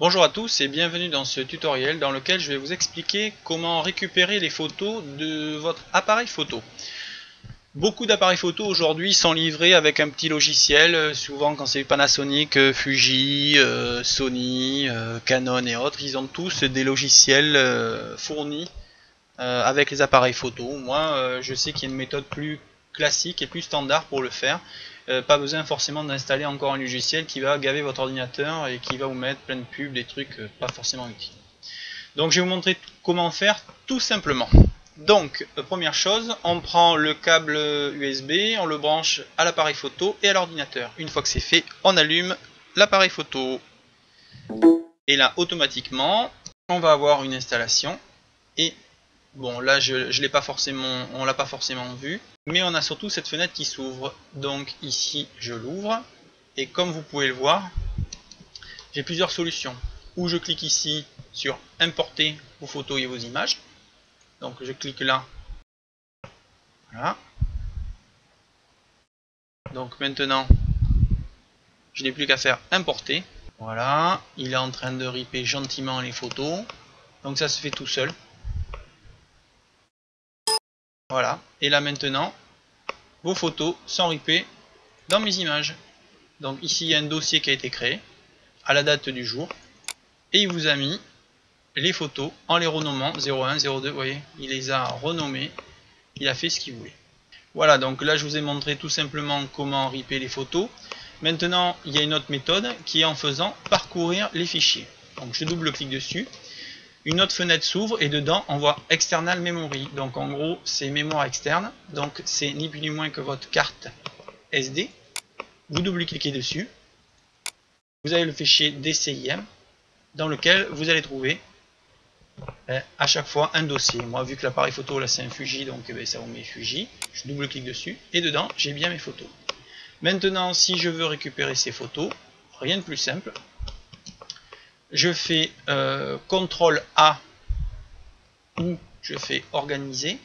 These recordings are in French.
Bonjour à tous et bienvenue dans ce tutoriel dans lequel je vais vous expliquer comment récupérer les photos de votre appareil photo. Beaucoup d'appareils photo aujourd'hui sont livrés avec un petit logiciel, souvent quand c'est Panasonic, Fuji, Sony, Canon et autres, ils ont tous des logiciels fournis avec les appareils photo. Moi je sais qu'il y a une méthode plus classique et plus standard pour le faire. Pas besoin forcément d'installer encore un logiciel qui va gaver votre ordinateur et qui va vous mettre plein de pubs, des trucs pas forcément utiles. Donc je vais vous montrer comment faire tout simplement. Donc première chose, on prend le câble USB, on le branche à l'appareil photo et à l'ordinateur. Une fois que c'est fait, on allume l'appareil photo. Et là automatiquement, on va avoir une installation. Et bon là je l'ai pas forcément, on l'a pas forcément vu. Mais on a surtout cette fenêtre qui s'ouvre. Donc ici je l'ouvre. Et comme vous pouvez le voir, j'ai plusieurs solutions. Ou je clique ici sur importer vos photos et vos images. Donc je clique là. Voilà. Donc maintenant, je n'ai plus qu'à faire importer. Voilà. Il est en train de ripper gentiment les photos. Donc ça se fait tout seul. Voilà. Et là maintenant, vos photos sont rippées dans mes images. Donc ici il y a un dossier qui a été créé à la date du jour. Et il vous a mis les photos en les renommant 01, 02, vous voyez, il les a renommées, il a fait ce qu'il voulait. Voilà, donc là je vous ai montré tout simplement comment ripper les photos. Maintenant il y a une autre méthode qui est en faisant parcourir les fichiers. Donc je double-clique dessus, une autre fenêtre s'ouvre et dedans on voit External Memory. Donc en gros c'est mémoire externe, donc c'est ni plus ni moins que votre carte SD. Vous double-cliquez dessus, vous avez le fichier DCIM dans lequel vous allez trouver à chaque fois un dossier. Moi vu que l'appareil photo là c'est un Fuji, donc ça vous met Fuji, je double-clique dessus et dedans j'ai bien mes photos. Maintenant si je veux récupérer ces photos, rien de plus simple, je fais CTRL A ou je fais organiser,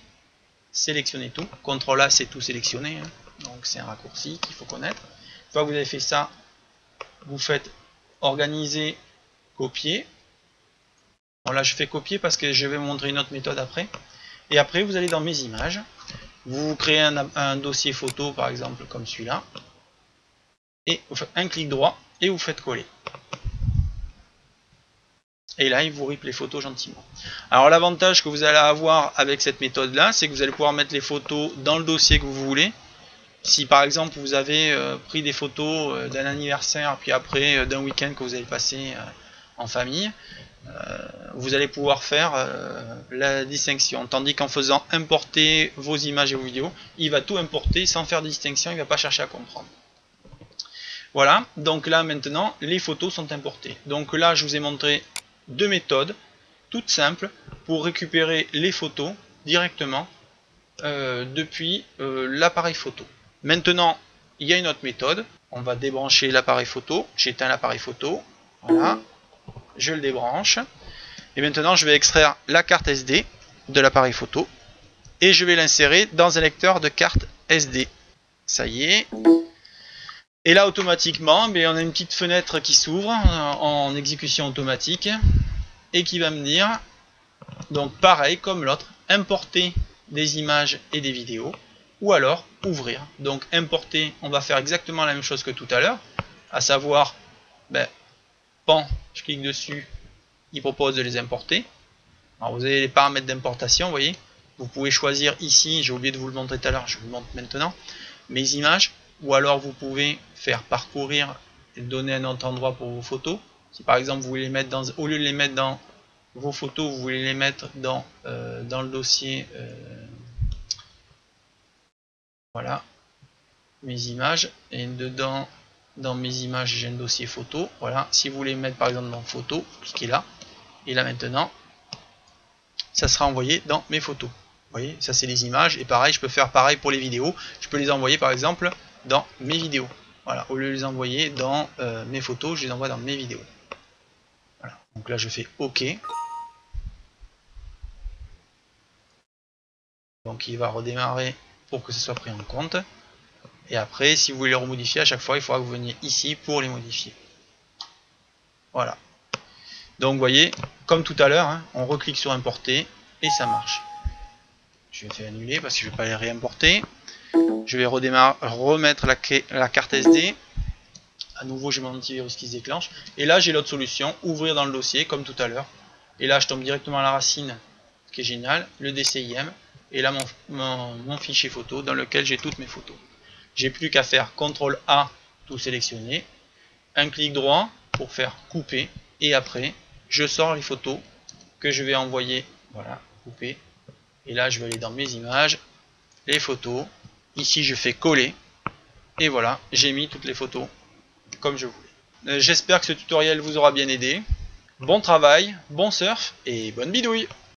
sélectionner tout. CTRL A c'est tout sélectionner, hein. Donc c'est un raccourci qu'il faut connaître. Une fois que vous avez fait ça, vous faites organiser, copier. Bon là je fais copier parce que je vais vous montrer une autre méthode après. Et après vous allez dans mes images, vous créez un dossier photo par exemple comme celui-là, et vous faites un clic droit et vous faites coller. Et là il vous rippe les photos gentiment. Alors l'avantage que vous allez avoir avec cette méthode là, c'est que vous allez pouvoir mettre les photos dans le dossier que vous voulez. Si par exemple vous avez pris des photos d'un anniversaire, puis après d'un week-end que vous avez passé en famille, vous allez pouvoir faire la distinction. Tandis qu'en faisant importer vos images et vos vidéos, il va tout importer sans faire de distinction, il ne va pas chercher à comprendre. Voilà, donc là maintenant les photos sont importées. Donc là je vous ai montré deux méthodes toutes simples pour récupérer les photos directement depuis l'appareil photo. Maintenant il y a une autre méthode, on va débrancher l'appareil photo, j'éteins l'appareil photo, voilà, je le débranche. Et maintenant je vais extraire la carte SD de l'appareil photo et je vais l'insérer dans un lecteur de carte SD. Ça y est. Et là automatiquement on a une petite fenêtre qui s'ouvre en exécution automatique et qui va me dire, donc pareil comme l'autre, importer des images et des vidéos ou alors ouvrir. Donc importer, on va faire exactement la même chose que tout à l'heure, à savoir pan, je clique dessus, il propose de les importer. Alors vous avez les paramètres d'importation, vous voyez. Vous pouvez choisir ici, j'ai oublié de vous le montrer tout à l'heure, je vous le montre maintenant, mes images, ou alors vous pouvez faire parcourir et donner un autre endroit pour vos photos. Si par exemple vous voulez les mettre dans, au lieu de les mettre dans vos photos, vous voulez les mettre dans le dossier, voilà, mes images, et dedans, dans mes images, j'ai un dossier photo, voilà. Si vous voulez mettre par exemple dans photo, vous cliquez là, et là maintenant, ça sera envoyé dans mes photos. Vous voyez, ça c'est les images, et pareil, je peux faire pareil pour les vidéos. Je peux les envoyer par exemple dans mes vidéos. Voilà, au lieu de les envoyer dans mes photos, je les envoie dans mes vidéos. Voilà, donc là je fais OK. Donc il va redémarrer pour que ce soit pris en compte. Et après, si vous voulez les remodifier à chaque fois, il faudra que vous veniez ici pour les modifier. Voilà. Donc vous voyez, comme tout à l'heure, hein, on reclique sur importer et ça marche. Je vais annuler parce que je ne vais pas les réimporter. Je vais remettre la carte SD. À nouveau, j'ai mon antivirus qui se déclenche. Et là, j'ai l'autre solution, ouvrir dans le dossier, comme tout à l'heure. Et là, je tombe directement à la racine, ce qui est génial, le DCIM. Et là, mon fichier photo dans lequel j'ai toutes mes photos. J'ai plus qu'à faire CTRL A, tout sélectionner. Un clic droit pour faire couper. Et après, je sors les photos que je vais envoyer. Voilà, couper. Et là, je vais aller dans mes images, les photos. Ici, je fais coller. Et voilà, j'ai mis toutes les photos comme je voulais. J'espère que ce tutoriel vous aura bien aidé. Bon travail, bon surf et bonne bidouille!